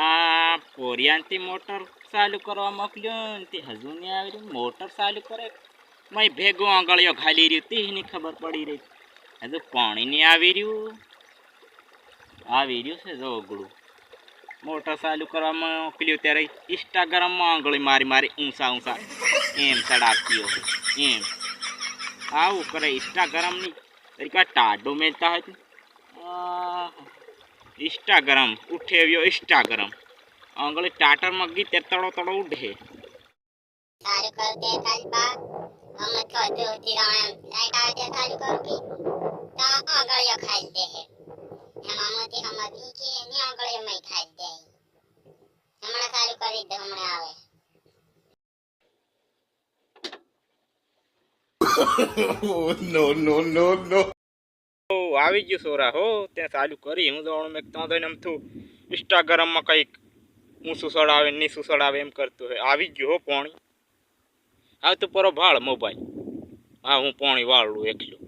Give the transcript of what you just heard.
આ પોરિયાંથી મોટર ચાલુ કરવા મોકલ્યો ને તે હજુ નહીં આવી રહ્યું. મોટર ચાલુ કરે મય ભેગો આંગળીઓ ખાલી રહ્યું તેની ખબર પડી રહી. હજુ પાણી નહીં આવી રહ્યું છે જો ઓગળું. મોટર ચાલુ કરવામાં મોકલ્યું ત્યારે ઇન્સ્ટાગ્રામમાં આંગળી મારી મારી ઊંચા ઊંચા એમ ચડાવતી હોય એમ આવું કરે ઇન્સ્ટાગ્રામની તરીકે ટાઢો મેલતા હોય. ઇન્સ્ટાગ્રામ ઉઠેવ્યો ઇન્સ્ટાગ્રામ આંગળી ટાટરમાં ગઈ તે તડો તડો ઉઠે. સારું કરતે કાલબા અમે તો જોતી રામ લાઈટ આવતે સારું કરતી તા આંગળીઓ ખાઈ દે હે એમાંથી હમતી કે એની આંગળીઓ મે ખાઈ દે હમણાં સારું કરી દે હમણાં આવે. નો આવી ગયું સોરા હો ત્યાં ચાલુ કરી હું દોડ મેં ત્યાં દઈને એમ થયું ઇન્સ્ટાગ્રામમાં કંઈક ઊંચું સડાવે નીચું સડાવે એમ કરતું હોય. આવી ગયું હો પાણી. આવતું પરો ભાળ મોબાઈલ. હા હું પાણી વાળું એકલું.